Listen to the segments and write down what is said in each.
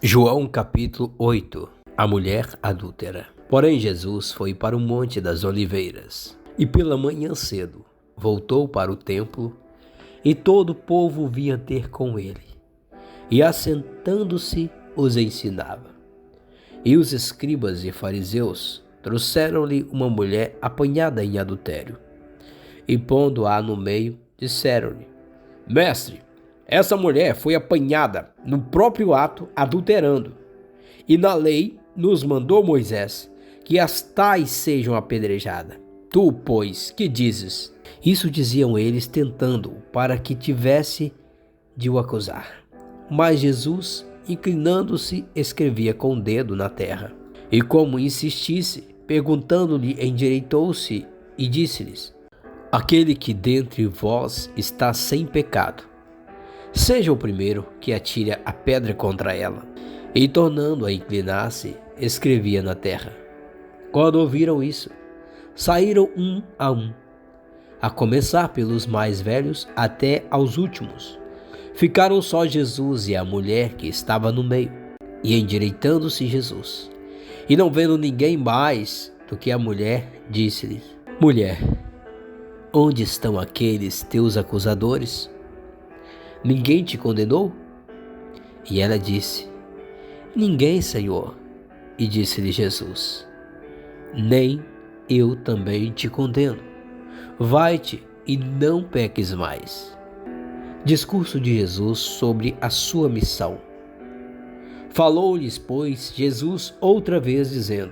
João capítulo 8. A mulher adúltera. Porém Jesus foi para o Monte das Oliveiras, e pela manhã cedo voltou para o templo, e todo o povo vinha ter com ele, e assentando-se os ensinava. E os escribas e fariseus trouxeram-lhe uma mulher apanhada em adultério, e pondo-a no meio, disseram-lhe: Mestre, essa mulher foi apanhada no próprio ato adulterando. E na lei nos mandou Moisés que as tais sejam apedrejadas. Tu, pois, que dizes? Isso diziam eles tentando, para que tivesse de o acusar. Mas Jesus, inclinando-se, escrevia com o dedo na terra. E como insistisse, perguntando-lhe, endireitou-se e disse-lhes: Aquele que dentre vós está sem pecado, seja o primeiro que atire a pedra contra ela. E tornando a inclinar-se, escrevia na terra. Quando ouviram isso, saíram um, a começar pelos mais velhos até aos últimos. Ficaram só Jesus e a mulher que estava no meio. E endireitando-se Jesus, e não vendo ninguém mais do que a mulher, disse-lhe: Mulher, onde estão aqueles teus acusadores? Ninguém te condenou? E ela disse: Ninguém, Senhor. E disse-lhe Jesus: Nem eu também te condeno. Vai-te e não peques mais. Discurso de Jesus sobre a sua missão. Falou-lhes, pois, Jesus outra vez, dizendo: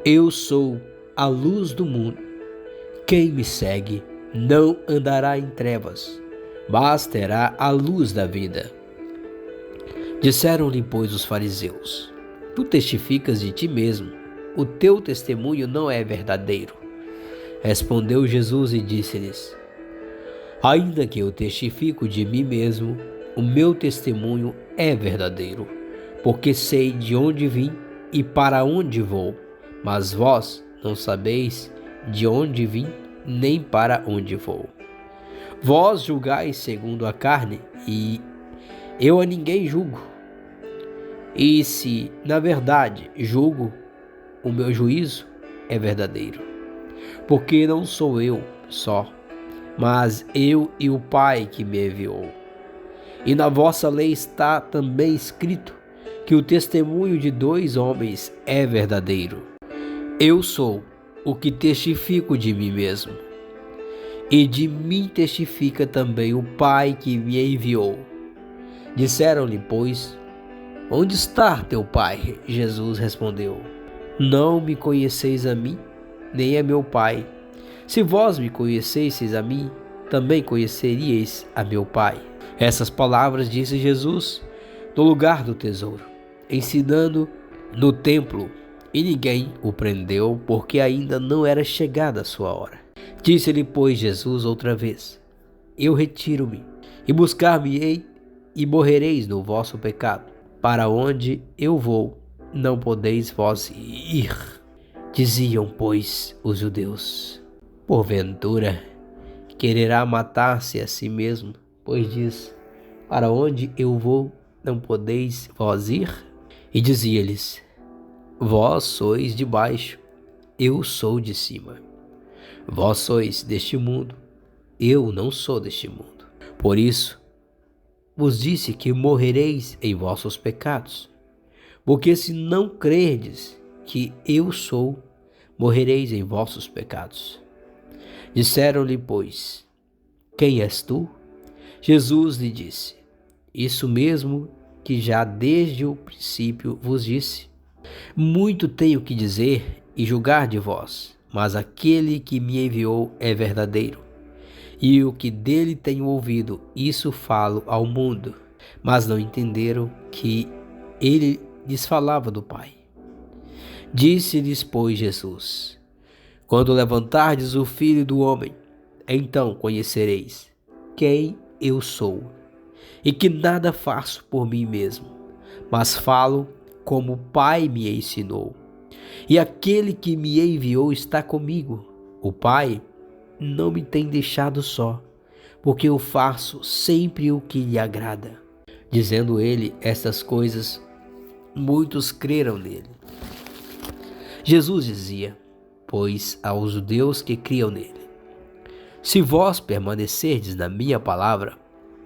Eu sou a luz do mundo. Quem me segue não andará em trevas, mas terá a luz da vida. Disseram-lhe, pois, os fariseus: Tu testificas de ti mesmo, o teu testemunho não é verdadeiro. Respondeu Jesus e disse-lhes: Ainda que eu testifico de mim mesmo, o meu testemunho é verdadeiro, porque sei de onde vim e para onde vou, mas vós não sabeis de onde vim nem para onde vou. Vós julgais segundo a carne, e eu a ninguém julgo. E se, na verdade, julgo, o meu juízo é verdadeiro. Porque não sou eu só, mas eu e o Pai que me enviou. E na vossa lei está também escrito que o testemunho de dois homens é verdadeiro. Eu sou o que testifico de mim mesmo, e de mim testifica também o Pai que me enviou. Disseram-lhe, pois: Onde está teu Pai? Jesus respondeu: Não me conheceis a mim, nem a meu Pai. Se vós me conhecesseis a mim, também conheceríeis a meu Pai. Essas palavras disse Jesus no lugar do tesouro, ensinando no templo, e ninguém o prendeu, porque ainda não era chegada a sua hora. Disse-lhe, pois, Jesus outra vez: Eu retiro-me, e buscar-me-ei, e morrereis no vosso pecado. Para onde eu vou, não podeis vós ir. Diziam, pois, os judeus: Porventura, quererá matar-se a si mesmo, pois diz: Para onde eu vou, não podeis vós ir? E dizia-lhes: Vós sois de baixo, eu sou de cima. Vós sois deste mundo, eu não sou deste mundo. Por isso, vos disse que morrereis em vossos pecados, porque se não crerdes que eu sou, morrereis em vossos pecados. Disseram-lhe, pois: Quem és tu? Jesus lhe disse: Isso mesmo que já desde o princípio vos disse. Muito tenho que dizer e julgar de vós, mas aquele que me enviou é verdadeiro. E o que dele tenho ouvido, isso falo ao mundo. Mas não entenderam que ele lhes falava do Pai. Disse-lhes, pois, Jesus: Quando levantardes o Filho do Homem, então conhecereis quem eu sou, e que nada faço por mim mesmo, mas falo como o Pai me ensinou. E aquele que me enviou está comigo. O Pai não me tem deixado só, porque eu faço sempre o que lhe agrada. Dizendo ele estas coisas, muitos creram nele. Jesus dizia, pois, aos judeus que criam nele: se vós permanecerdes na minha palavra,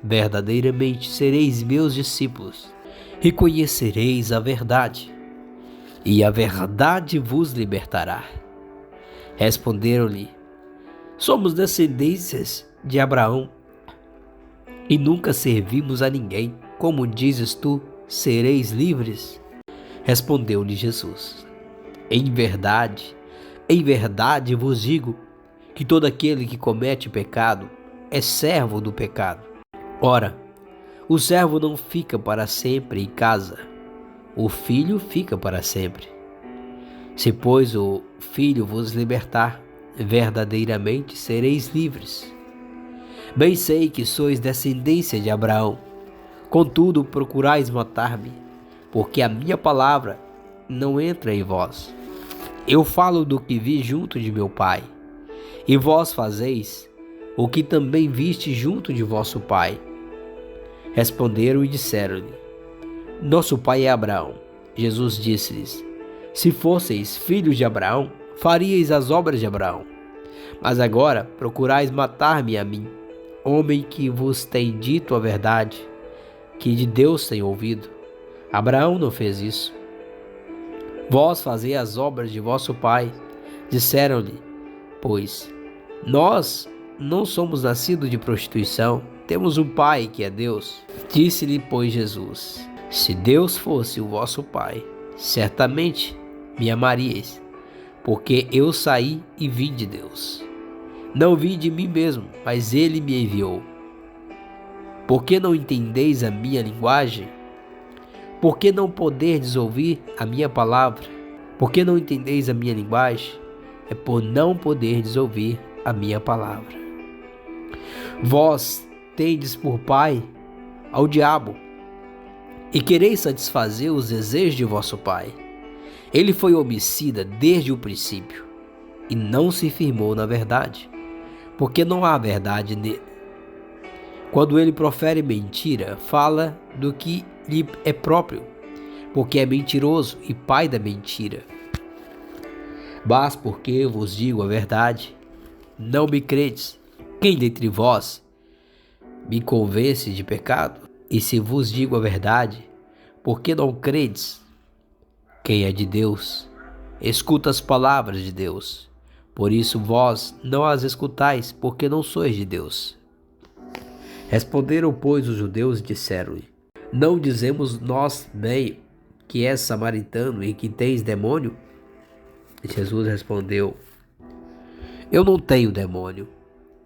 verdadeiramente sereis meus discípulos, e conhecereis a verdade, e a verdade vos libertará. Responderam-lhe: somos descendências de Abraão, e nunca servimos a ninguém. Como dizes tu, sereis livres? Respondeu-lhe Jesus: em verdade vos digo, que todo aquele que comete pecado é servo do pecado. Ora, o servo não fica para sempre em casa, o filho fica para sempre. Se, pois, o filho vos libertar, verdadeiramente sereis livres. Bem sei que sois descendência de Abraão, contudo procurais matar-me, porque a minha palavra não entra em vós. Eu falo do que vi junto de meu pai, e vós fazeis o que também viste junto de vosso pai. Responderam e disseram-lhe: nosso pai é Abraão. Jesus disse-lhes: se fosseis filhos de Abraão, faríeis as obras de Abraão. Mas agora procurais matar-me a mim, homem que vos tem dito a verdade, que de Deus tem ouvido. Abraão não fez isso. Vós fazeis as obras de vosso pai. Disseram-lhe, pois, nós não somos nascidos de prostituição, temos um pai que é Deus. Disse-lhe, pois, Jesus: se Deus fosse o vosso pai, certamente me amaríeis, porque eu saí e vim de Deus. Não vim de mim mesmo, mas ele me enviou. Por que não entendeis a minha linguagem? Por que não poderdes ouvir a minha palavra? Por que não entendeis a minha linguagem? É por não poderdes ouvir a minha palavra. Vós tendes por pai ao diabo, e quereis satisfazer os desejos de vosso pai. Ele foi homicida desde o princípio, e não se firmou na verdade, porque não há verdade nele. Quando ele profere mentira, fala do que lhe é próprio, porque é mentiroso e pai da mentira. Mas porque vos digo a verdade, não me credes. Quem dentre vós me convence de pecado? E se vos digo a verdade, por que não credes? Quem é de Deus, escuta as palavras de Deus. Por isso vós não as escutais, porque não sois de Deus. Responderam, pois, os judeus e disseram-lhe: não dizemos nós bem que és samaritano e que tens demônio? Jesus respondeu: eu não tenho demônio,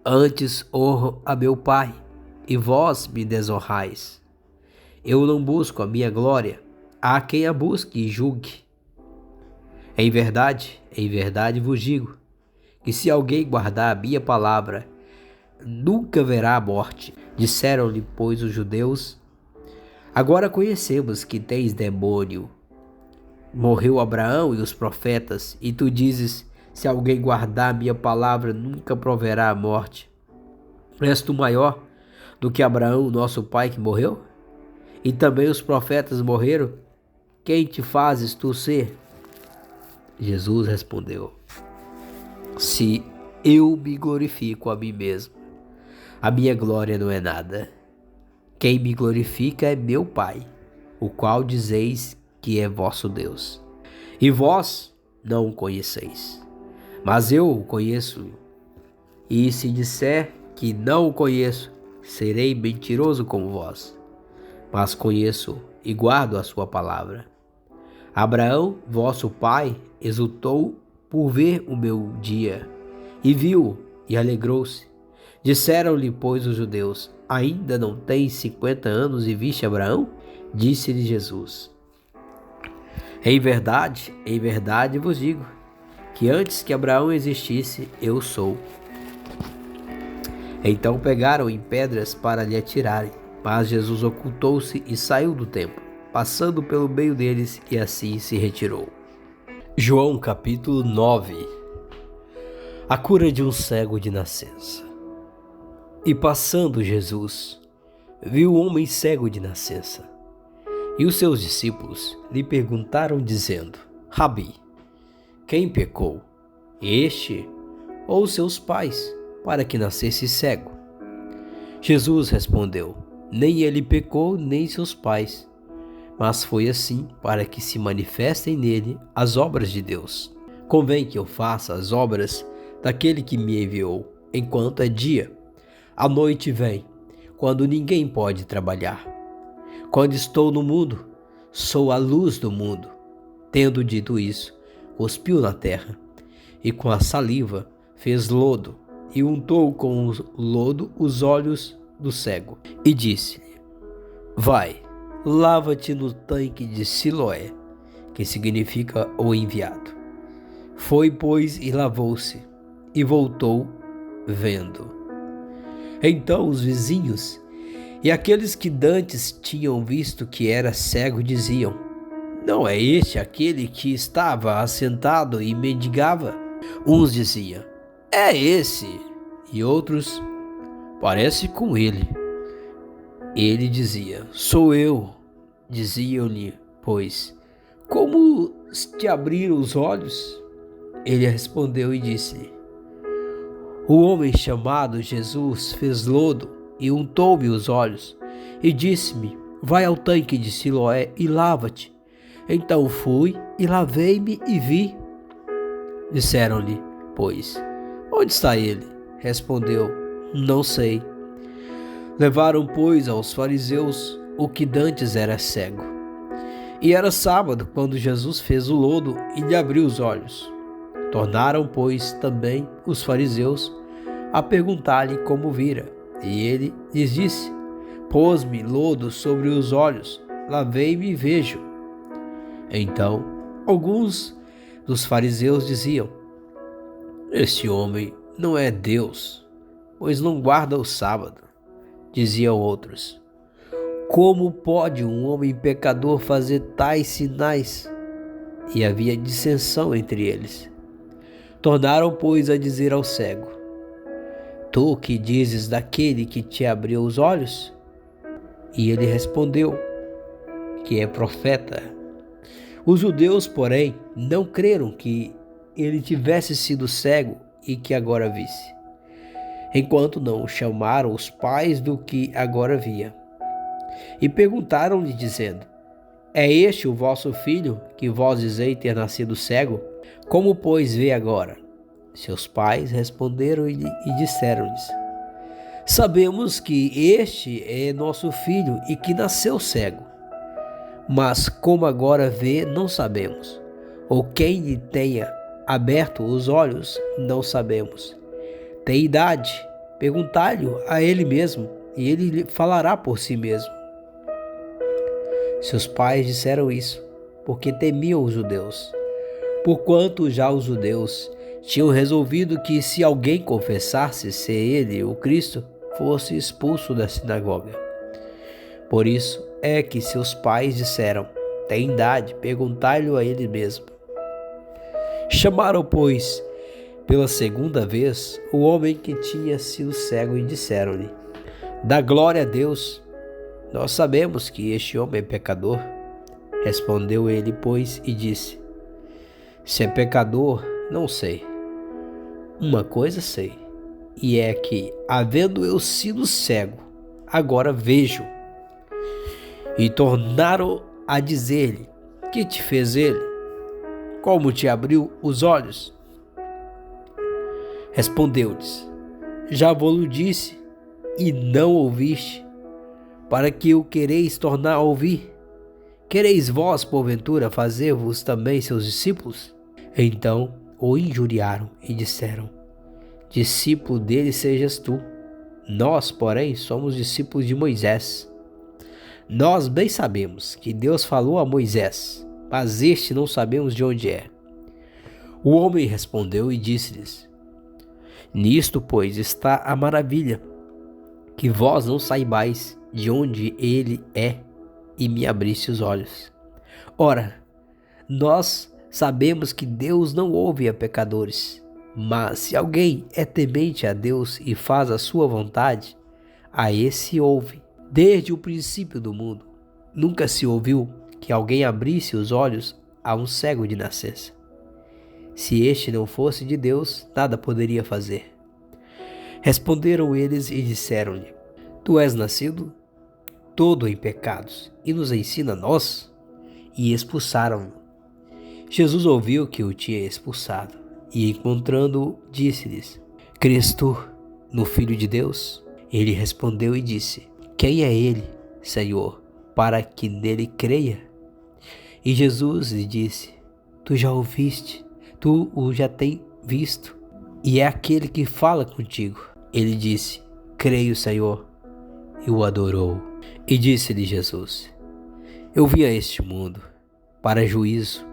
antes honro a meu Pai, e vós me desonrais. Eu não busco a minha glória, há quem a busque e julgue. Em verdade vos digo, que se alguém guardar a minha palavra, nunca verá a morte. Disseram-lhe, pois, os judeus: agora conhecemos que tens demônio. Morreu Abraão e os profetas, e tu dizes: se alguém guardar a minha palavra, nunca proverá a morte. És tu maior do que Abraão, nosso pai, que morreu? E também os profetas morreram? Quem te fazes tu ser? Jesus respondeu: se eu me glorifico a mim mesmo, a minha glória não é nada. Quem me glorifica é meu Pai, o qual dizeis que é vosso Deus. E vós não o conheceis, mas eu o conheço. E se disser que não o conheço, serei mentiroso como vós. Mas conheço e guardo a sua palavra. Abraão, vosso pai, exultou por ver o meu dia, e viu e alegrou-se. Disseram-lhe, pois, os judeus: ainda não tens 50 anos e viste Abraão? Disse-lhe Jesus: em verdade vos digo, que antes que Abraão existisse, eu sou. Então pegaram em pedras para lhe atirarem, mas Jesus ocultou-se e saiu do templo, passando pelo meio deles, e assim se retirou. João capítulo 9. A cura de um cego de nascença. E passando Jesus, viu um homem cego de nascença. E os seus discípulos lhe perguntaram, dizendo: Rabi, quem pecou, este ou seus pais, para que nascesse cego? Jesus respondeu: Nem ele pecou, nem seus pais, mas foi assim para que se manifestem nele as obras de Deus. Convém que eu faça as obras daquele que me enviou, enquanto é dia. A noite vem, quando ninguém pode trabalhar. Quando estou no mundo, sou a luz do mundo. Tendo dito isso, cuspiu na terra, e com a saliva fez lodo, e untou com o lodo os olhos do cego, e disse-lhe: Vai, lava-te no tanque de Siloé, que significa o enviado. Foi, pois, e lavou-se, e voltou vendo. Então os vizinhos e aqueles que dantes tinham visto que era cego diziam: Não é este aquele que estava assentado e mendigava? Uns diziam: É esse. E outros: Parece com ele. Ele dizia: Sou eu. Diziam-lhe, pois: Como te abriram os olhos? Ele respondeu e disse: O homem chamado Jesus fez lodo e untou-me os olhos, e disse-me: Vai ao tanque de Siloé e lava-te. Então fui e lavei-me e vi. Disseram-lhe, pois: Onde está ele? Respondeu: Não sei. Levaram, pois, aos fariseus o que dantes era cego. E era sábado quando Jesus fez o lodo e lhe abriu os olhos. Tornaram, pois, também os fariseus a perguntar-lhe como vira. E ele lhes disse: Pôs-me lodo sobre os olhos, lavei-me e vejo. Então, alguns dos fariseus diziam: Este homem não é Deus, pois não guarda o sábado. Diziam outros: Como pode um homem pecador fazer tais sinais? E havia dissensão entre eles. Tornaram, pois, a dizer ao cego: Tu que dizes daquele que te abriu os olhos? E ele respondeu que é profeta. Os judeus, porém, não creram que ele tivesse sido cego e que agora visse, enquanto não chamaram os pais do que agora via. E perguntaram-lhe, dizendo: É este o vosso filho, que vós dizeis ter nascido cego? Como, pois, vê agora? Seus pais responderam e disseram-lhes: Sabemos que este é nosso filho e que nasceu cego. Mas como agora vê, não sabemos. Ou quem lhe tenha aberto os olhos, não sabemos. Tem idade, perguntai-lhe a ele mesmo, e ele lhe falará por si mesmo. Seus pais disseram isso, porque temiam os judeus, porquanto já os judeus tinham resolvido que se alguém confessasse ser ele o Cristo, fosse expulso da sinagoga. Por isso é que seus pais disseram: Tem idade, perguntai-lhe a ele mesmo. Chamaram, pois, pela segunda vez o homem que tinha sido cego e disseram-lhe: Dá glória a Deus. Nós sabemos que este homem é pecador. Respondeu ele, pois, e disse: Se é pecador, não sei. Uma coisa sei, e é que, havendo eu sido cego, agora vejo. E tornaram a dizer-lhe: Que te fez ele? Como te abriu os olhos? Respondeu-lhes: Já vou-lo disse, e não ouviste, para que o quereis tornar a ouvir? Quereis vós, porventura, fazer-vos também seus discípulos? Então o injuriaram e disseram: Discípulo dele sejas tu. Nós, porém, somos discípulos de Moisés. Nós bem sabemos que Deus falou a Moisés, mas este não sabemos de onde é. O homem respondeu e disse-lhes: Nisto, pois, está a maravilha, que vós não saibais de onde ele é, e me abriste os olhos. Ora, nós sabemos que Deus não ouve a pecadores, mas se alguém é temente a Deus e faz a sua vontade, a esse ouve. Desde o princípio do mundo, nunca se ouviu que alguém abrisse os olhos a um cego de nascença. Se este não fosse de Deus, nada poderia fazer. Responderam eles e disseram-lhe: Tu és nascido todo em pecados, e nos ensina a nós? E expulsaram-no. Jesus ouviu que o tinha expulsado, e encontrando-o, disse-lhes: Crês tu no Filho de Deus? Ele respondeu e disse: Quem é ele, Senhor, para que nele creia? E Jesus lhe disse: Tu já o viste, tu o já tens visto, e é aquele que fala contigo. Ele disse: Creio, Senhor, e o adorou. E disse-lhe Jesus: Eu vim a este mundo para juízo,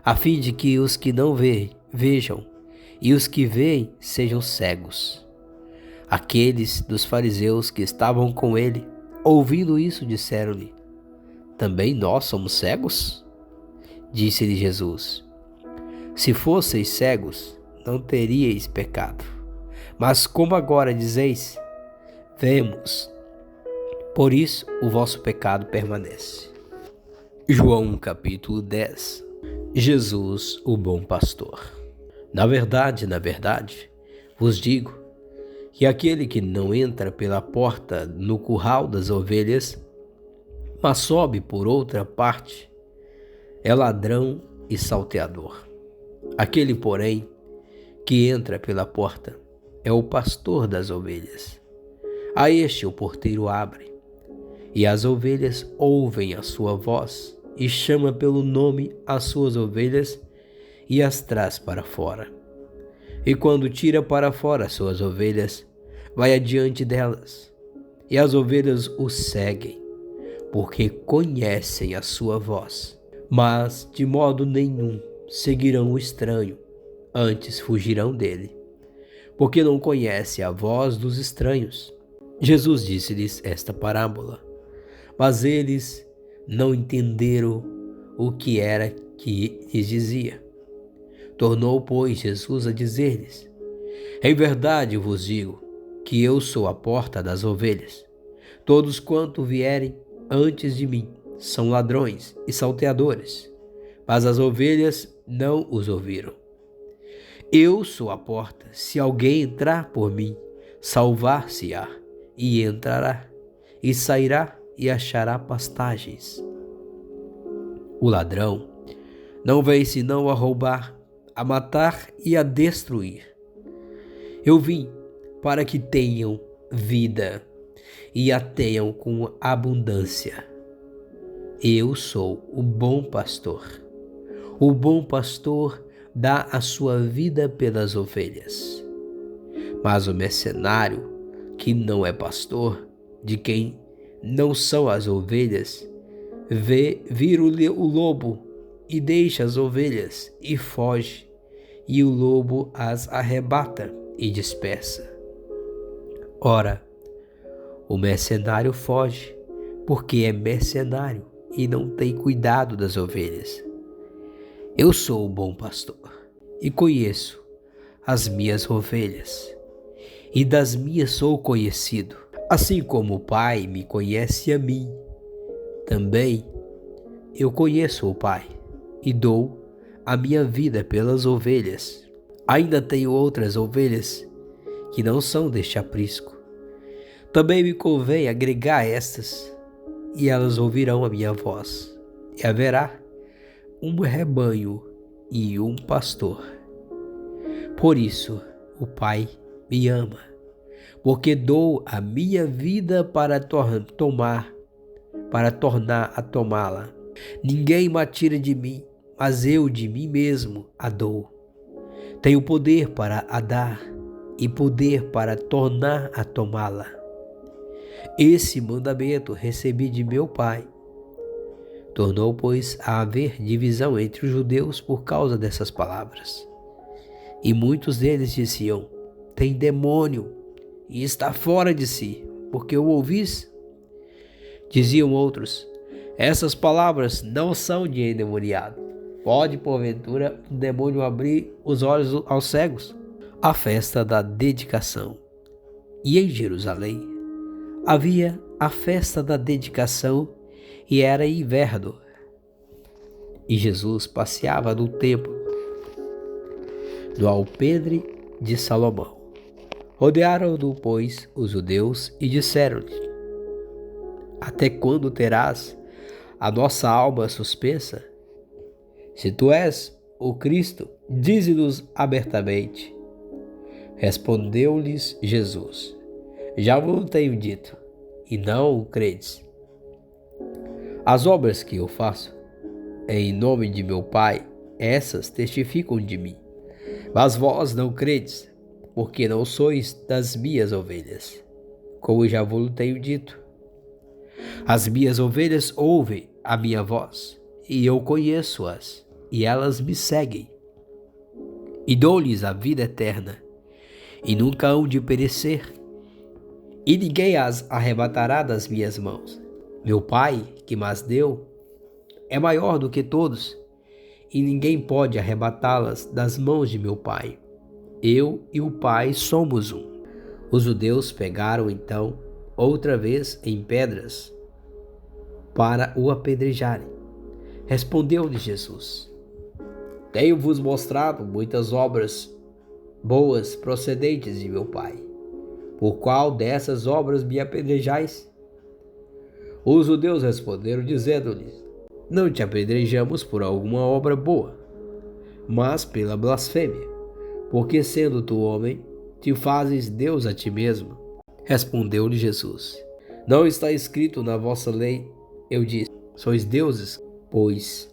a fim de que os que não veem, vejam, e os que veem sejam cegos. Aqueles dos fariseus que estavam com ele, ouvindo isso, disseram-lhe: Também nós somos cegos? Disse-lhe Jesus: Se fosseis cegos, não teríeis pecado. Mas como agora dizeis: Vemos, por isso o vosso pecado permanece. João capítulo 10. Jesus, o bom pastor. Na verdade, vos digo que aquele que não entra pela porta no curral das ovelhas, mas sobe por outra parte, é ladrão e salteador. Aquele, porém, que entra pela porta é o pastor das ovelhas. A este o porteiro abre, e as ovelhas ouvem a sua voz, e chama pelo nome as suas ovelhas e as traz para fora. E quando tira para fora as suas ovelhas, vai adiante delas, e as ovelhas o seguem, porque conhecem a sua voz. Mas de modo nenhum seguirão o estranho, antes fugirão dele, porque não conhece a voz dos estranhos. Jesus disse-lhes esta parábola, mas eles não entenderam o que era que lhes dizia. Tornou, pois, Jesus a dizer-lhes: Em verdade vos digo que eu sou a porta das ovelhas. Todos quanto vierem antes de mim são ladrões e salteadores, mas as ovelhas não os ouviram. Eu sou a porta. Se alguém entrar por mim, salvar-se-á, e entrará, e sairá, e achará pastagens. O ladrão não vem senão a roubar, a matar e a destruir. Eu vim para que tenham vida e a tenham com abundância. Eu sou o bom pastor. O bom pastor dá a sua vida pelas ovelhas. Mas o mercenário, que não é pastor, de quem não são as ovelhas, vira o lobo e deixa as ovelhas e foge, e o lobo as arrebata e dispersa. Ora, o mercenário foge, porque é mercenário e não tem cuidado das ovelhas. Eu sou o bom pastor e conheço as minhas ovelhas, e das minhas sou conhecido. Assim como o Pai me conhece a mim, também eu conheço o Pai e dou a minha vida pelas ovelhas. Ainda tenho outras ovelhas que não são deste aprisco. Também me convém agregar estas, e elas ouvirão a minha voz, e haverá um rebanho e um pastor. Por isso o Pai me ama, porque dou a minha vida para tornar a tomá-la. Ninguém me tira de mim, mas eu de mim mesmo a dou. Tenho poder para a dar e poder para tornar a tomá-la. Esse mandamento recebi de meu Pai. Tornou, pois, a haver divisão entre os judeus por causa dessas palavras. E muitos deles diziam: Tem demônio e está fora de si, porque o ouvis? Diziam outros: Essas palavras não são de endemoniado. Pode, porventura, um demônio abrir os olhos aos cegos? A festa da dedicação. E em Jerusalém Havia a festa da dedicação e era inverno. E Jesus passeava no templo do alpendre de Salomão. Rodearam-no, pois, os judeus e disseram-lhe: até quando terás a nossa alma suspensa? Se tu és o Cristo, dize-nos abertamente. Respondeu-lhes Jesus: já vos tenho dito, e não o credes. As obras que eu faço em nome de meu Pai, essas testificam de mim. Mas vós não credes, porque não sois das minhas ovelhas, como já vos tenho dito. As minhas ovelhas ouvem a minha voz, e eu conheço-as, e elas me seguem. E dou-lhes a vida eterna, e nunca hão de perecer, e ninguém as arrebatará das minhas mãos. Meu Pai, que mas deu, é maior do que todos, e ninguém pode arrebatá-las das mãos de meu Pai. Eu e o Pai somos um. Os judeus pegaram então outra vez em pedras para o apedrejarem. Respondeu-lhe Jesus: tenho-vos mostrado muitas obras boas procedentes de meu Pai. Por qual dessas obras me apedrejais? Os judeus responderam, dizendo-lhe: não te apedrejamos por alguma obra boa, mas pela blasfêmia, porque sendo tu homem, te fazes Deus a ti mesmo. Respondeu-lhe Jesus: não está escrito na vossa lei, eu disse, sois deuses? Pois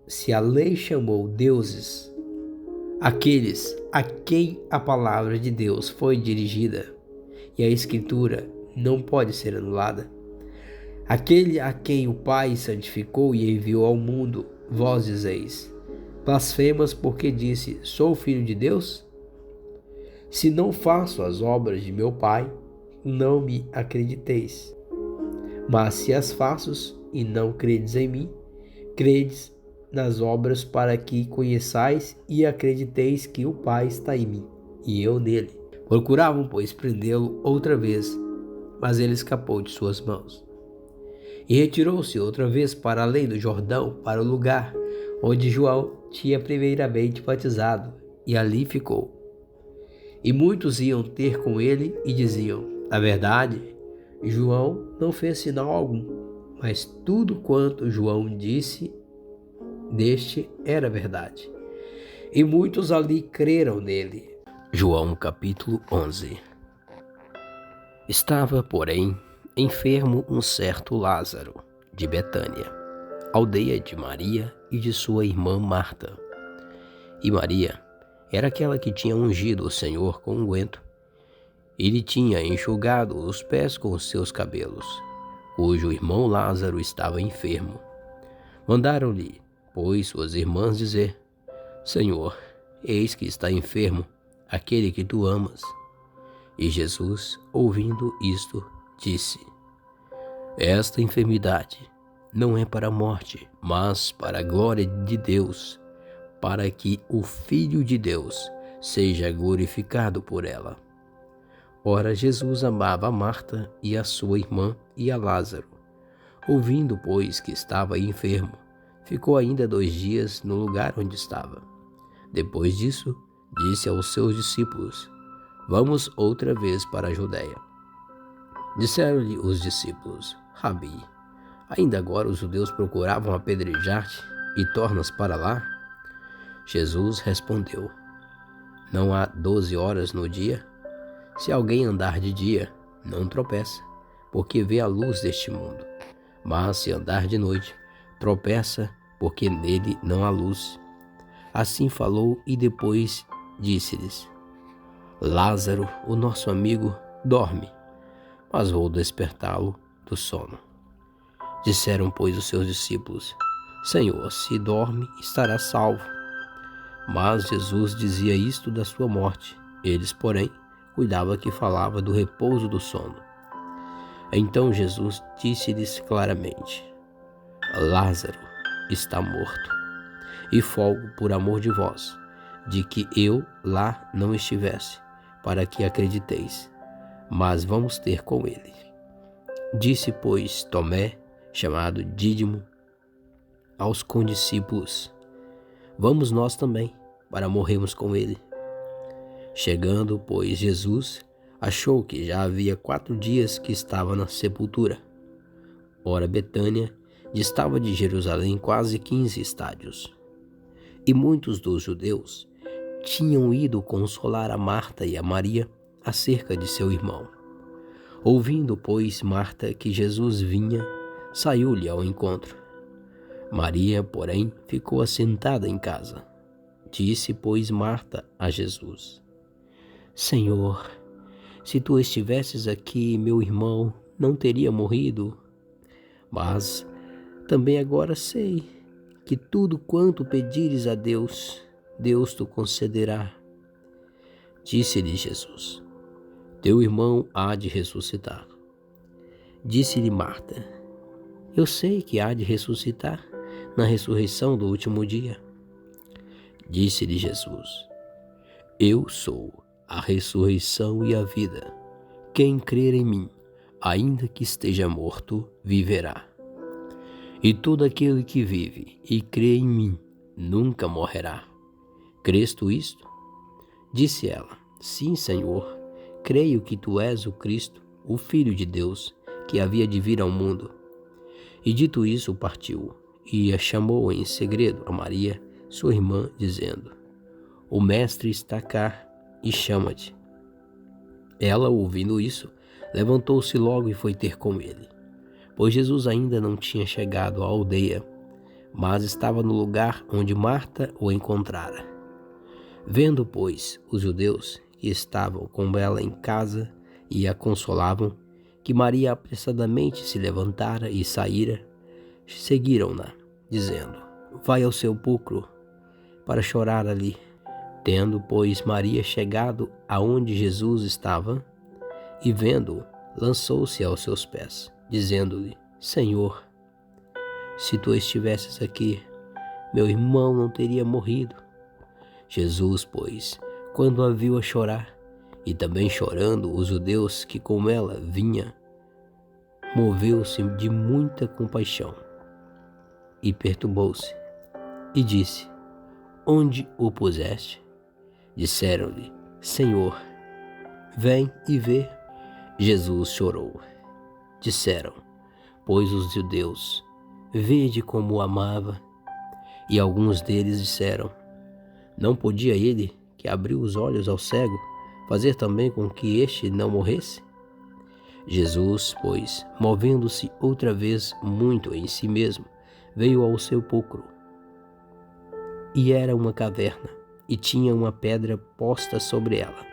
se a lei chamou deuses aqueles a quem a palavra de Deus foi dirigida, e a Escritura não pode ser anulada, aquele a quem o Pai santificou e enviou ao mundo, vós dizeis: blasfemas, porque disse, sou filho de Deus? Se não faço as obras de meu Pai, não me acrediteis. Mas se as faço e não credes em mim, credes nas obras, para que conheçais e acrediteis que o Pai está em mim, e eu nele. Procuravam, pois, prendê-lo outra vez, mas ele escapou de suas mãos. E retirou-se outra vez para além do Jordão, para o lugar onde João tinha primeiramente batizado, e ali ficou. E muitos iam ter com ele e diziam: na verdade, João não fez sinal algum, mas tudo quanto João disse deste era verdade. E muitos ali creram nele. João capítulo 11. Estava, porém, enfermo um certo Lázaro, de Betânia, aldeia de Maria e de sua irmã Marta. E Maria era aquela que tinha ungido o Senhor com unguento, e lhe tinha enxugado os pés com os seus cabelos, cujo irmão Lázaro estava enfermo. Mandaram-lhe, pois, suas irmãs dizer: Senhor, eis que está enfermo aquele que tu amas. E Jesus, ouvindo isto, disse: esta enfermidade não é para a morte, mas para a glória de Deus, para que o Filho de Deus seja glorificado por ela. Ora, Jesus amava a Marta e a sua irmã e a Lázaro. Ouvindo, pois, que estava enfermo, ficou ainda 2 dias no lugar onde estava. Depois disso, disse aos seus discípulos: vamos outra vez para a Judéia. Disseram-lhe os discípulos: Rabi, ainda agora os judeus procuravam apedrejar-te e tornas para lá? Jesus respondeu: não há 12 horas no dia? Se alguém andar de dia, não tropeça, porque vê a luz deste mundo. Mas se andar de noite, tropeça, porque nele não há luz. Assim falou e depois disse-lhes: Lázaro, o nosso amigo, dorme, mas vou despertá-lo do sono. Disseram, pois, os seus discípulos: Senhor, se dorme, estará salvo. Mas Jesus dizia isto da sua morte. Eles, porém, cuidavam que falava do repouso do sono. Então Jesus disse-lhes claramente: Lázaro está morto, e folgo por amor de vós, de que eu lá não estivesse, para que acrediteis. Mas vamos ter com ele. Disse, pois, Tomé, chamado Dídimo, aos condiscípulos: Vamos nós também, para morrermos com ele. Chegando, pois, Jesus achou que já havia 4 dias que estava na sepultura. Ora, Betânia distava de Jerusalém quase 15 estádios. E muitos dos judeus tinham ido consolar a Marta e a Maria acerca de seu irmão. Ouvindo, pois, Marta que Jesus vinha, saiu-lhe ao encontro. Maria, porém, ficou assentada em casa. Disse, pois, Marta a Jesus: Senhor, se tu estivesses aqui, meu irmão não teria morrido. Mas também agora sei que tudo quanto pedires a Deus, Deus te concederá. Disse-lhe Jesus: Teu irmão há de ressuscitar. Disse-lhe Marta: Eu sei que há de ressuscitar na ressurreição do último dia. Disse-lhe Jesus: Eu sou a ressurreição e a vida. Quem crer em mim, ainda que esteja morto, viverá. E todo aquele que vive e crê em mim nunca morrerá. Crês tu isto? Disse ela: Sim, Senhor, creio que tu és o Cristo, o Filho de Deus, que havia de vir ao mundo. E dito isso, partiu, e a chamou em segredo a Maria, sua irmã, dizendo: O Mestre está cá e chama-te. Ela, ouvindo isso, levantou-se logo e foi ter com ele, pois Jesus ainda não tinha chegado à aldeia, mas estava no lugar onde Marta o encontrara. Vendo, pois, os judeus que estavam com ela em casa e a consolavam, que Maria apressadamente se levantara e saíra, seguiram-na, dizendo: Vai ao sepulcro para chorar ali. Tendo, pois, Maria chegado aonde Jesus estava, e vendo-o, lançou-se aos seus pés, dizendo-lhe: Senhor, se tu estivesses aqui, meu irmão não teria morrido. Jesus, pois, quando a viu a chorar, e também chorando os judeus que com ela vinha, moveu-se de muita compaixão e perturbou-se, e disse: Onde o puseste? Disseram-lhe: Senhor, vem e vê. Jesus chorou. Disseram, pois, os judeus: Vede como o amava. E alguns deles disseram: Não podia ele, que abriu os olhos ao cego, fazer também com que este não morresse? Jesus, pois, movendo-se outra vez muito em si mesmo, veio ao sepulcro. E era uma caverna, e tinha uma pedra posta sobre ela.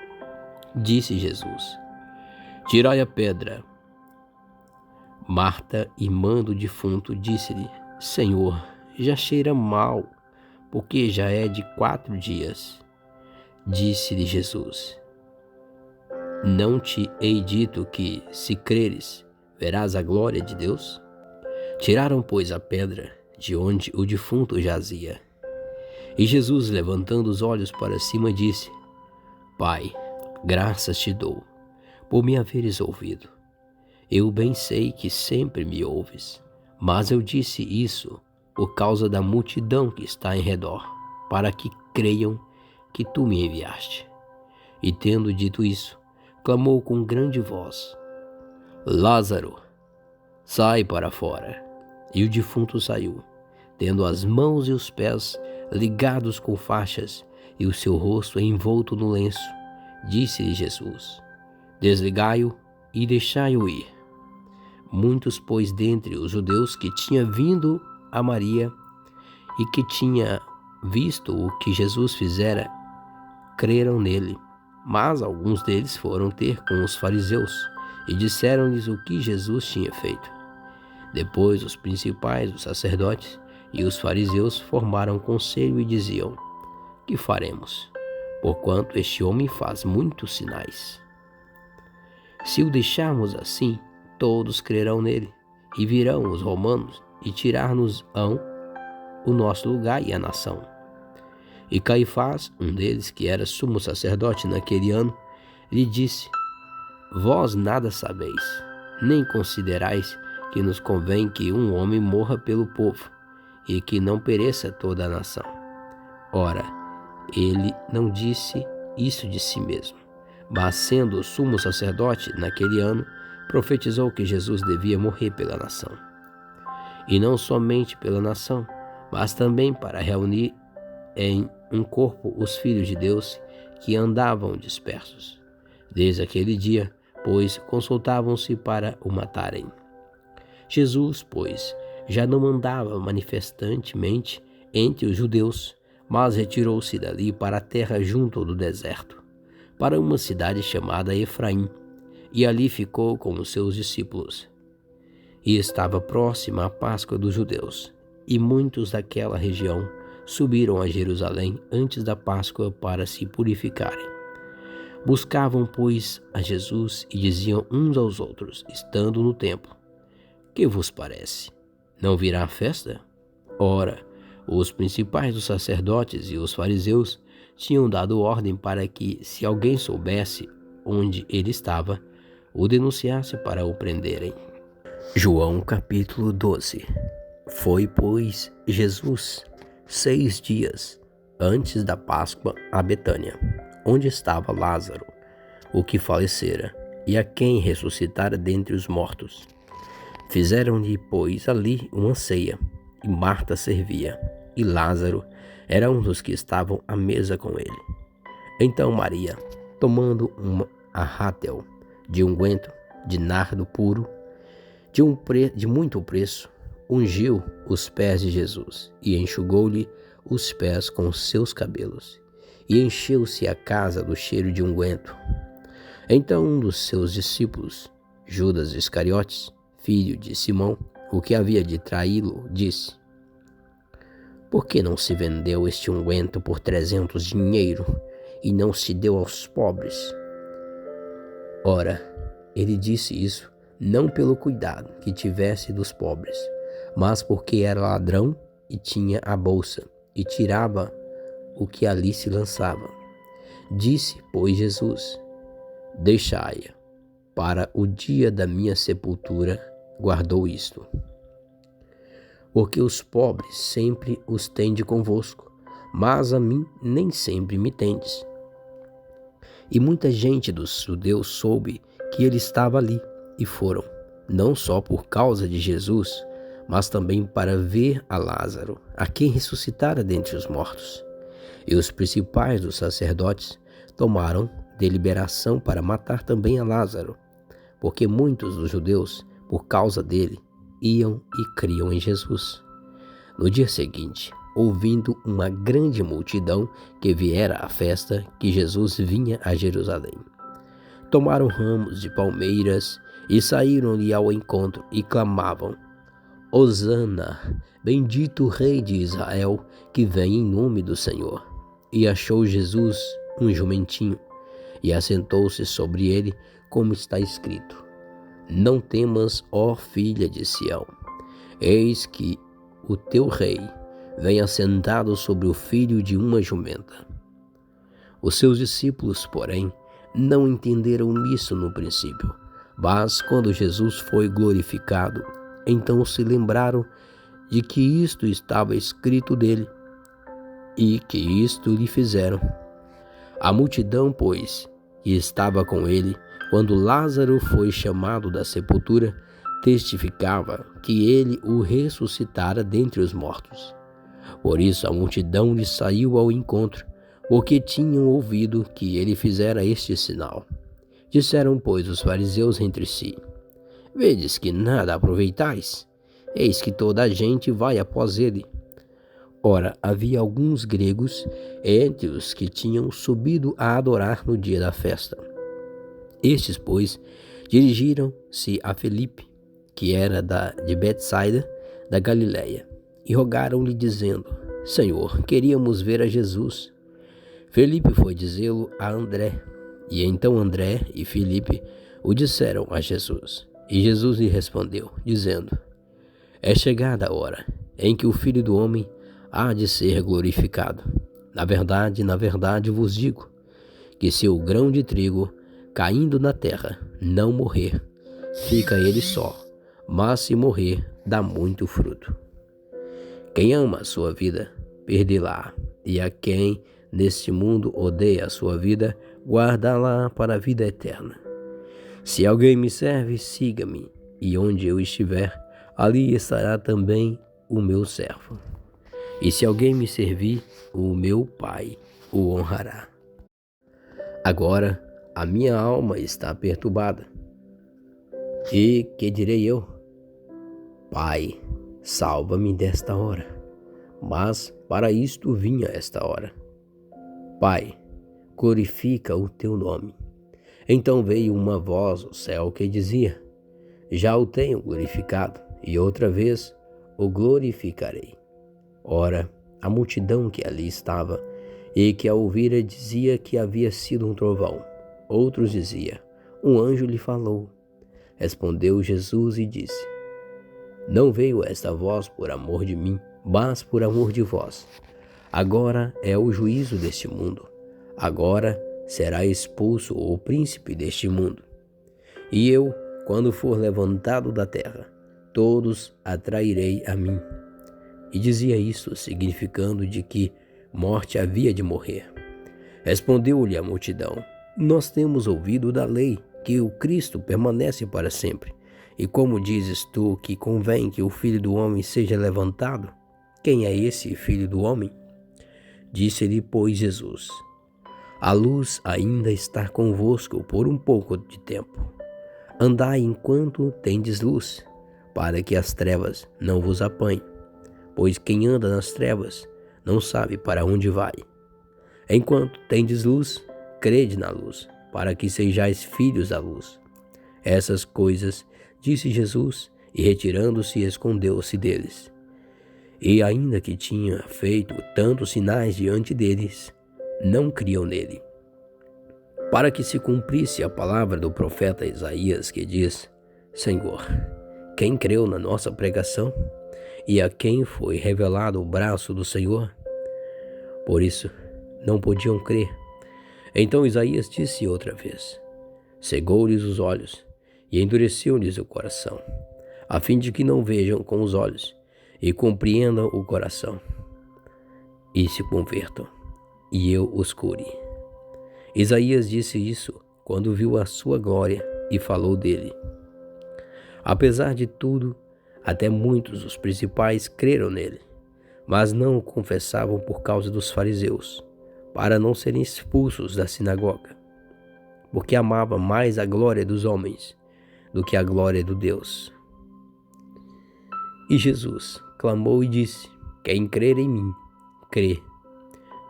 Disse Jesus: Tirai a pedra. Marta, irmã do defunto, disse-lhe: Senhor, já cheira mal, porque já é de 4 dias. Disse-lhe Jesus: Não te hei dito que, se creres, verás a glória de Deus? Tiraram, pois, a pedra de onde o defunto jazia. E Jesus, levantando os olhos para cima, disse: Pai, graças te dou, por me haveres ouvido. Eu bem sei que sempre me ouves, mas eu disse isso por causa da multidão que está em redor, para que creiam que tu me enviaste. E tendo dito isso, clamou com grande voz: Lázaro, sai para fora. E o defunto saiu, tendo as mãos e os pés ligados com faixas e o seu rosto envolto no lenço. Disse-lhe Jesus: Desligai-o e deixai-o ir. Muitos, pois, dentre os judeus que tinha vindo a Maria e que tinha visto o que Jesus fizera, creram nele. Mas alguns deles foram ter com os fariseus e disseram-lhes o que Jesus tinha feito. Depois os principais, os sacerdotes e os fariseus formaram conselho e diziam: Que faremos? Porquanto este homem faz muitos sinais. Se o deixarmos assim, todos crerão nele, e virão os romanos e tirar-nos-ão o nosso lugar e a nação. E Caifás, um deles que era sumo sacerdote naquele ano, lhe disse: Vós nada sabeis, nem considerais que nos convém que um homem morra pelo povo, e que não pereça toda a nação. Ora, ele não disse isso de si mesmo, mas sendo sumo sacerdote naquele ano, profetizou que Jesus devia morrer pela nação. E não somente pela nação, mas também para reunir em um corpo os filhos de Deus que andavam dispersos. Desde aquele dia, pois, consultavam-se para o matarem. Jesus, pois, já não andava manifestantemente entre os judeus, mas retirou-se dali para a terra junto do deserto, para uma cidade chamada Efraim, e ali ficou com os seus discípulos. E estava próxima a Páscoa dos judeus, e muitos daquela região subiram a Jerusalém antes da Páscoa para se purificarem. Buscavam, pois, a Jesus e diziam uns aos outros, estando no templo: que vos parece? Não virá a festa? Ora, os principais dos sacerdotes e os fariseus tinham dado ordem para que, se alguém soubesse onde ele estava, o denunciasse para o prenderem. João capítulo 12. Foi, pois, Jesus 6 dias antes da Páscoa a Betânia, onde estava Lázaro, o que falecera, e a quem ressuscitara dentre os mortos. Fizeram-lhe, pois, ali uma ceia, e Marta servia, e Lázaro era um dos que estavam à mesa com ele. Então Maria, tomando uma arrátel de unguento de nardo puro, de muito preço, ungiu os pés de Jesus, e enxugou-lhe os pés com seus cabelos, e encheu-se a casa do cheiro de unguento. Então um dos seus discípulos, Judas Iscariotes, filho de Simão, o que havia de traí-lo, disse: por que não se vendeu este unguento por 300 dinheiro e não se deu aos pobres? Ora, ele disse isso não pelo cuidado que tivesse dos pobres, mas porque era ladrão e tinha a bolsa, e tirava o que ali se lançava. Disse, pois, Jesus: deixai-a, para o dia da minha sepultura guardou isto. Porque os pobres sempre os tende convosco, mas a mim nem sempre me tendes. E muita gente dos judeus soube que ele estava ali, e foram, não só por causa de Jesus, mas também para ver a Lázaro, a quem ressuscitara dentre os mortos. E os principais dos sacerdotes tomaram deliberação para matar também a Lázaro, porque muitos dos judeus, por causa dele, iam e criam em Jesus. No dia seguinte, ouvindo uma grande multidão que viera à festa, que Jesus vinha a Jerusalém, tomaram ramos de palmeiras e saíram-lhe ao encontro e clamavam: Hosana, bendito o Rei de Israel, que vem em nome do Senhor. E achou Jesus um jumentinho, e assentou-se sobre ele, como está escrito: não temas, ó filha de Sião, eis que o teu rei vem assentado sobre o filho de uma jumenta. Os seus discípulos, porém, não entenderam isso no princípio, mas quando Jesus foi glorificado, então se lembraram de que isto estava escrito dele, e que isto lhe fizeram. A multidão, pois, que estava com ele, quando Lázaro foi chamado da sepultura, testificava que ele o ressuscitara dentre os mortos. Por isso a multidão lhe saiu ao encontro, porque tinham ouvido que ele fizera este sinal. Disseram, pois, os fariseus entre si: vedes que nada aproveitais? Eis que toda a gente vai após ele. Ora, havia alguns gregos entre os que tinham subido a adorar no dia da festa. Estes, pois, dirigiram-se a Filipe, que era de Betsaida, da Galiléia, e rogaram-lhe, dizendo: Senhor, queríamos ver a Jesus. Filipe foi dizê-lo a André, e então André e Filipe o disseram a Jesus. E Jesus lhe respondeu, dizendo: é chegada a hora em que o Filho do Homem há de ser glorificado. Na verdade vos digo, que se o grão de trigo, caindo na terra, não morrer, fica ele só, mas se morrer, dá muito fruto. Quem ama a sua vida, perdê-la, e a quem neste mundo odeia a sua vida, guarda-la para a vida eterna. Se alguém me serve, siga-me, e onde eu estiver, ali estará também o meu servo. E se alguém me servir, o meu Pai o honrará. Agora a minha alma está perturbada. E que direi eu? Pai, salva-me desta hora. Mas para isto vinha esta hora. Pai, glorifica o teu nome. Então veio uma voz do céu que dizia: já o tenho glorificado, e outra vez o glorificarei. Ora, a multidão que ali estava e que a ouvira dizia que havia sido um trovão. Outros diziam: um anjo lhe falou. Respondeu Jesus e disse: não veio esta voz por amor de mim, mas por amor de vós. Agora é o juízo deste mundo. Agora será expulso o príncipe deste mundo. E eu, quando for levantado da terra, todos atrairei a mim. E dizia isto, significando de que morte havia de morrer. Respondeu-lhe a multidão: nós temos ouvido da lei que o Cristo permanece para sempre. E como dizes tu que convém que o Filho do Homem seja levantado? Quem é esse Filho do Homem? Disse-lhe, pois, Jesus: a luz ainda está convosco por um pouco de tempo. Andai enquanto tendes luz, para que as trevas não vos apanhem. Pois quem anda nas trevas não sabe para onde vai. Enquanto tendes luz, crede na luz, para que sejais filhos da luz. Essas coisas disse Jesus, e retirando-se, escondeu-se deles. E ainda que tinha feito tantos sinais diante deles, não criam nele. Para que se cumprisse a palavra do profeta Isaías, que diz: Senhor, quem creu na nossa pregação? E a quem foi revelado o braço do Senhor? Por isso, não podiam crer. Então Isaías disse outra vez: cegou-lhes os olhos e endureceu-lhes o coração, a fim de que não vejam com os olhos e compreendam o coração, e se convertam, e eu os cure. Isaías disse isso quando viu a sua glória e falou dele. Apesar de tudo, até muitos dos principais creram nele, mas não o confessavam por causa dos fariseus, para não serem expulsos da sinagoga, porque amava mais a glória dos homens do que a glória do Deus. E Jesus clamou e disse: quem crer em mim, crê,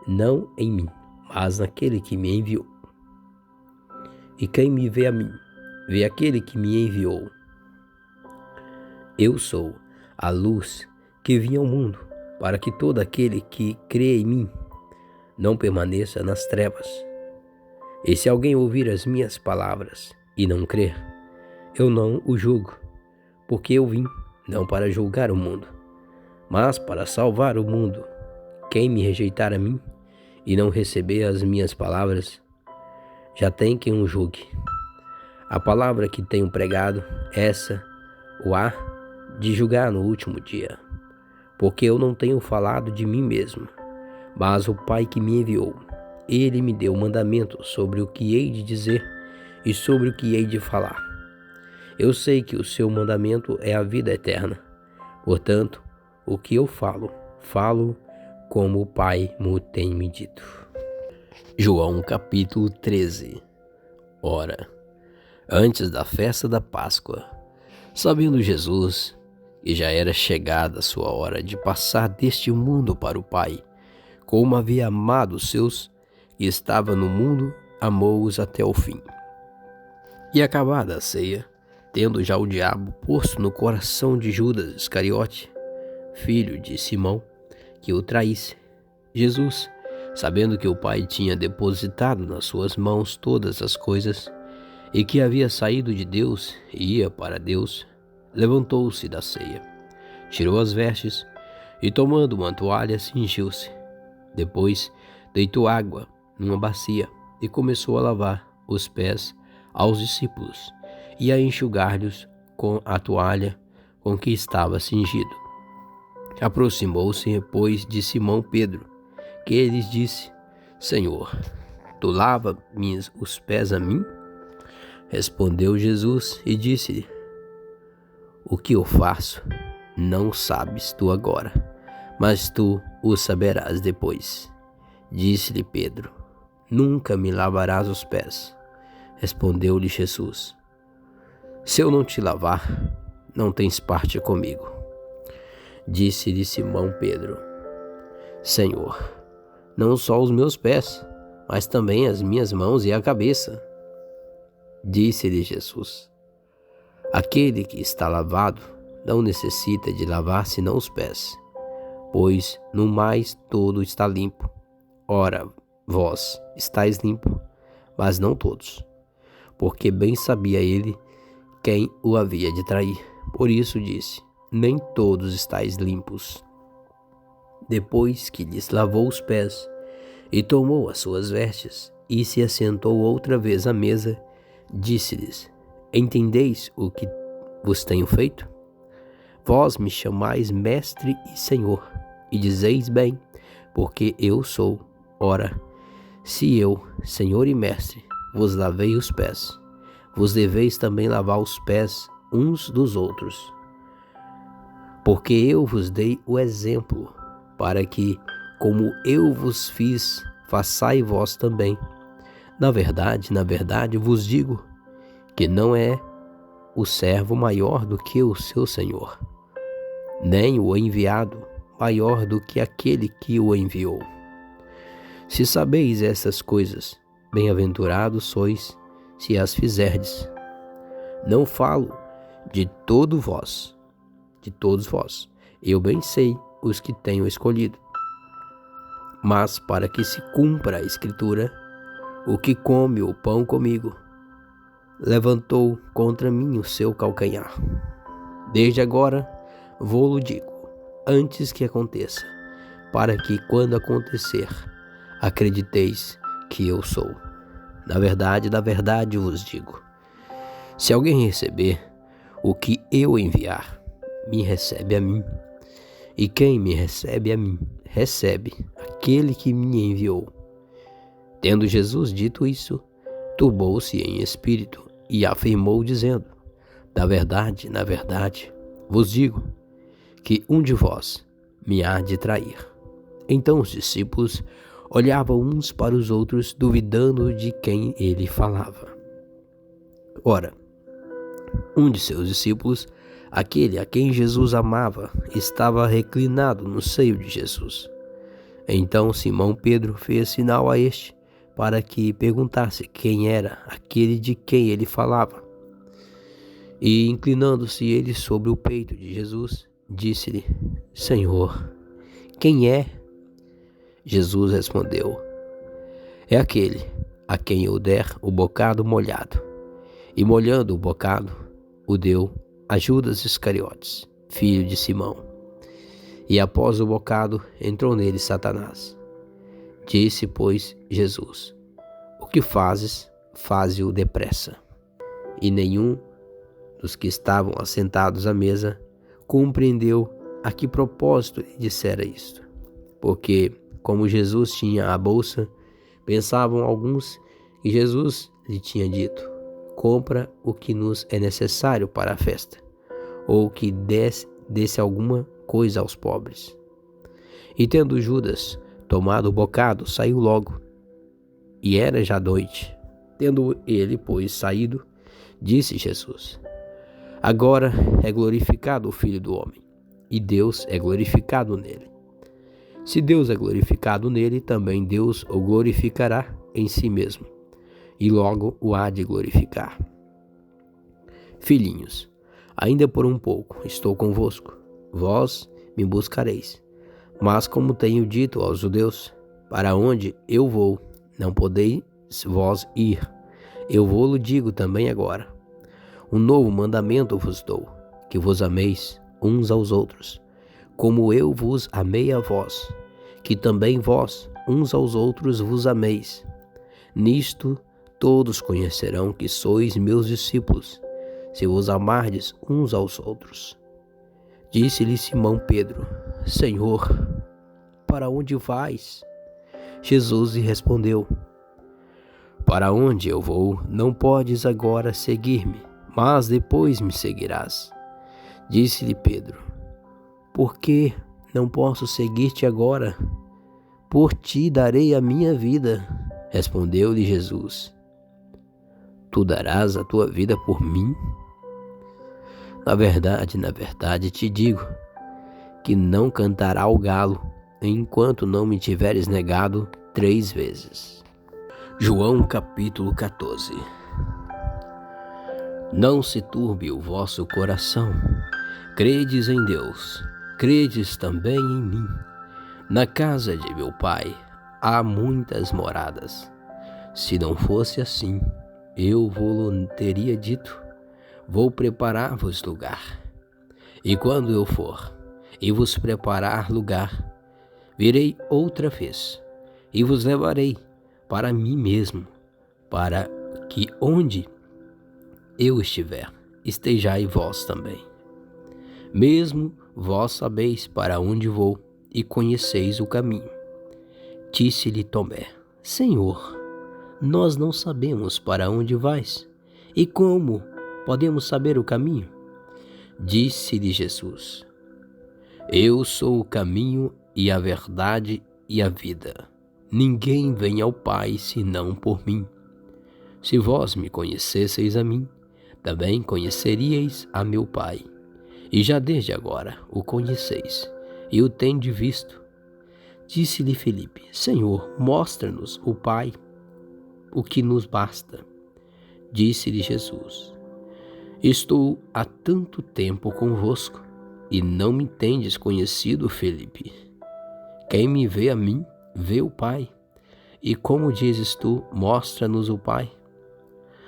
não em mim, mas naquele que me enviou. E quem me vê a mim, vê aquele que me enviou. Eu sou a luz que vim ao mundo, para que todo aquele que crê em mim não permaneça nas trevas. E se alguém ouvir as minhas palavras e não crer, eu não o julgo, porque eu vim não para julgar o mundo, mas para salvar o mundo. Quem me rejeitar a mim e não receber as minhas palavras, já tem quem o julgue. A palavra que tenho pregado, essa o há de julgar no último dia, porque eu não tenho falado de mim mesmo, mas o Pai que me enviou. Ele me deu mandamento sobre o que hei de dizer e sobre o que hei de falar. Eu sei que o seu mandamento é a vida eterna. Portanto, o que eu falo, falo como o Pai me tem me dito. João capítulo 13. Ora, antes da festa da Páscoa, sabendo Jesus que já era chegada a sua hora de passar deste mundo para o Pai, como havia amado os seus que estava no mundo, amou-os até o fim. E acabada a ceia, tendo já o diabo posto no coração de Judas Iscariote, filho de Simão, que o traísse, Jesus, sabendo que o Pai tinha depositado nas suas mãos todas as coisas, e que havia saído de Deus e ia para Deus, levantou-se da ceia, tirou as vestes e, tomando uma toalha, cingiu-se. Depois deitou água numa bacia e começou a lavar os pés aos discípulos e a enxugar-lhes com a toalha com que estava cingido. Aproximou-se, pois, de Simão Pedro, que lhes disse: Senhor, tu lava-me os pés a mim? Respondeu Jesus e disse-lhe: O que eu faço não sabes tu agora, mas tu o saberás depois. Disse-lhe Pedro: Nunca me lavarás os pés. Respondeu-lhe Jesus: Se eu não te lavar, não tens parte comigo. Disse-lhe Simão Pedro: Senhor, não só os meus pés, mas também as minhas mãos e a cabeça. Disse-lhe Jesus: Aquele que está lavado não necessita de lavar senão os pés, pois no mais todo está limpo. Ora, vós estáis limpo, mas não todos, porque bem sabia ele quem o havia de trair. Por isso disse: Nem todos estáis limpos. Depois que lhes lavou os pés, e tomou as suas vestes, e se assentou outra vez à mesa, disse-lhes: Entendeis o que vos tenho feito? Vós me chamais mestre e senhor, e dizeis bem, porque eu sou. Ora, se eu, senhor e mestre, vos lavei os pés, vos deveis também lavar os pés uns dos outros. Porque eu vos dei o exemplo, para que, como eu vos fiz, façai vós também. Na verdade vos digo, que não é o servo maior do que o seu senhor, nem o enviado maior do que aquele que o enviou. Se sabeis essas coisas, bem-aventurados sois, se as fizerdes. Não falo de todos vós, eu bem sei os que tenho escolhido. Mas para que se cumpra a Escritura, o que come o pão comigo, levantou contra mim o seu calcanhar. Desde agora vou-lo digo, antes que aconteça, para que quando acontecer, acrediteis que eu sou. Na verdade vos digo, se alguém receber o que eu enviar, me recebe a mim. E quem me recebe a mim, recebe aquele que me enviou. Tendo Jesus dito isso, turbou-se em espírito e afirmou, dizendo: Na verdade vos digo, que um de vós me há de trair. Então os discípulos olhavam uns para os outros, duvidando de quem ele falava. Ora, um de seus discípulos, aquele a quem Jesus amava, estava reclinado no seio de Jesus. Então Simão Pedro fez sinal a este, para que perguntasse quem era aquele de quem ele falava. E inclinando-se ele sobre o peito de Jesus, disse-lhe: Senhor, quem é? Jesus respondeu: É aquele a quem eu der o bocado molhado. E molhando o bocado, o deu a Judas Iscariotes, filho de Simão. E após o bocado, entrou nele Satanás. Disse, pois, Jesus: O que fazes, faze-o depressa. E nenhum dos que estavam assentados à mesa compreendeu a que propósito lhe dissera isto. Porque, como Jesus tinha a bolsa, pensavam alguns que Jesus lhe tinha dito: Compra o que nos é necessário para a festa, ou que desse alguma coisa aos pobres. E tendo Judas tomado o bocado, saiu logo. E era já noite. Tendo ele, pois, saído, disse Jesus: Agora é glorificado o Filho do Homem, e Deus é glorificado nele. Se Deus é glorificado nele, também Deus o glorificará em si mesmo, e logo o há de glorificar. Filhinhos, ainda por um pouco estou convosco, vós me buscareis. Mas como tenho dito aos judeus, para onde eu vou, não podeis vós ir. Eu vou-lo digo também agora. Um novo mandamento vos dou, que vos ameis uns aos outros, como eu vos amei a vós, que também vós uns aos outros vos ameis. Nisto todos conhecerão que sois meus discípulos, se vos amardes uns aos outros. Disse-lhe Simão Pedro: Senhor, para onde vais? Jesus lhe respondeu: Para onde eu vou, não podes agora seguir-me, mas depois me seguirás. Disse-lhe Pedro: Por que não posso seguir-te agora? Por ti darei a minha vida. Respondeu-lhe Jesus: Tu darás a tua vida por mim? Na verdade te digo, que não cantará o galo, enquanto não me tiveres negado 3 vezes. João capítulo 14. Não se turbe o vosso coração. Credes em Deus, credes também em mim. Na casa de meu Pai há muitas moradas. Se não fosse assim, eu vou-lo teria dito: Vou preparar-vos lugar. E quando eu for e vos preparar lugar, virei outra vez e vos levarei para mim mesmo, para que onde eu estiver, estejais vós também. Mesmo vós sabeis para onde vou e conheceis o caminho. Disse-lhe Tomé: Senhor, nós não sabemos para onde vais, e como podemos saber o caminho? Disse-lhe Jesus: Eu sou o caminho e a verdade e a vida. Ninguém vem ao Pai senão por mim. Se vós me conhecesseis a mim, também conheceríeis a meu Pai. E já desde agora o conheceis, e o tendes visto. Disse-lhe Filipe: Senhor, mostra-nos o Pai, o que nos basta. Disse-lhe Jesus: Estou há tanto tempo convosco, e não me tendes conhecido, Filipe. Quem me vê a mim, vê o Pai. E como dizes tu, mostra-nos o Pai?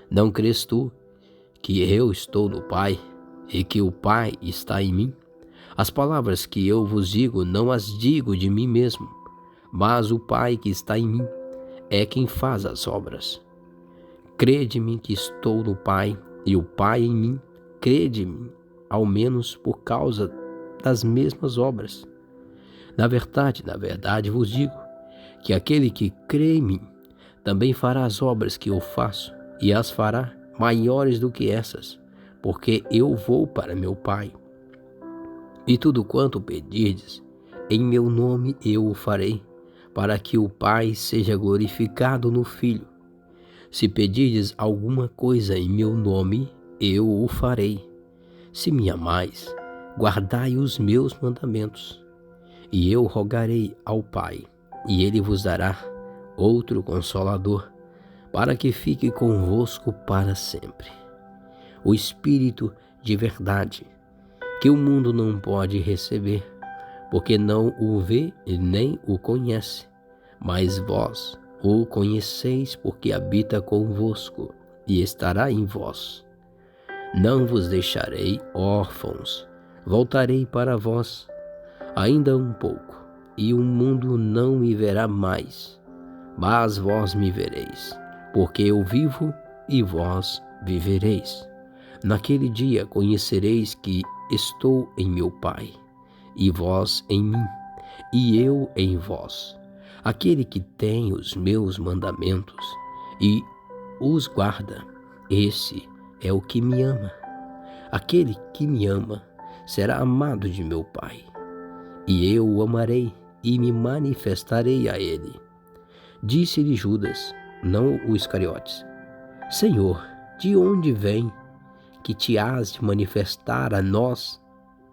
Não crês tu que eu estou no Pai, e que o Pai está em mim? As palavras que eu vos digo, não as digo de mim mesmo, mas o Pai que está em mim é quem faz as obras. Crede-me que estou no Pai, e o Pai em mim. Crede-me, ao menos por causa das mesmas obras. Na verdade vos digo, que aquele que crê em mim, também fará as obras que eu faço, e as fará maiores do que essas, porque eu vou para meu Pai. E tudo quanto pedirdes, em meu nome eu o farei, para que o Pai seja glorificado no Filho. Se pedirdes alguma coisa em meu nome, eu o farei. Se me amais, guardai os meus mandamentos. E eu rogarei ao Pai, e ele vos dará outro Consolador, para que fique convosco para sempre. O Espírito de verdade, que o mundo não pode receber, porque não o vê e nem o conhece, mas vós o conheceis, porque habita convosco e estará em vós. Não vos deixarei órfãos, voltarei para vós. Ainda um pouco, e o mundo não me verá mais, mas vós me vereis, porque eu vivo e vós vivereis. Naquele dia conhecereis que estou em meu Pai, e vós em mim, e eu em vós. Aquele que tem os meus mandamentos e os guarda, esse é o que me ama. Aquele que me ama será amado de meu Pai, e eu o amarei e me manifestarei a ele. Disse-lhe Judas, não o Iscariotes: Senhor, de onde vem que te hás de manifestar a nós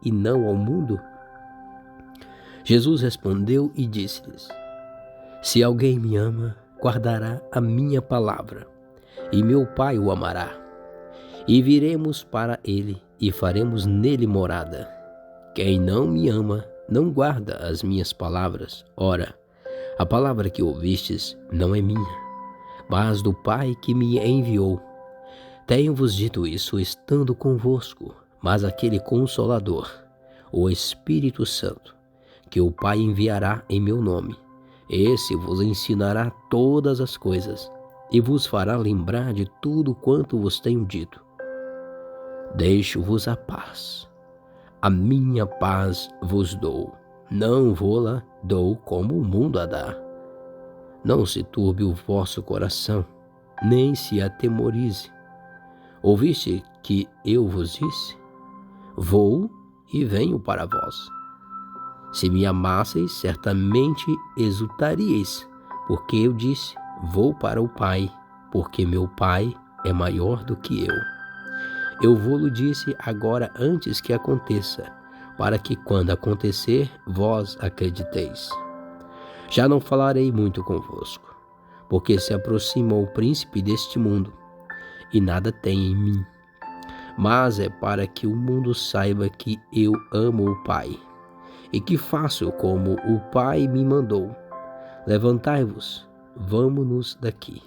e não ao mundo? Jesus respondeu e disse-lhes: Se alguém me ama, guardará a minha palavra, e meu Pai o amará. E viremos para ele e faremos nele morada. Quem não me ama, não guarda as minhas palavras. Ora, a palavra que ouvistes não é minha, mas do Pai que me enviou. Tenho-vos dito isso estando convosco, mas aquele Consolador, o Espírito Santo, que o Pai enviará em meu nome, esse vos ensinará todas as coisas e vos fará lembrar de tudo quanto vos tenho dito. Deixo-vos a paz. A minha paz vos dou. Não vou-la dou como o mundo a dá. Não se turbe o vosso coração, nem se atemorize. Ouviste que eu vos disse? Vou e venho para vós. Se me amasseis, certamente exultaríeis, porque eu disse, vou para o Pai, porque meu Pai é maior do que eu. Eu vou-lo disse agora antes que aconteça, para que quando acontecer, vós acrediteis. Já não falarei muito convosco, porque se aproxima o príncipe deste mundo, e nada tem em mim. Mas é para que o mundo saiba que eu amo o Pai, e que faço como o Pai me mandou. Levantai-vos, vamo-nos daqui.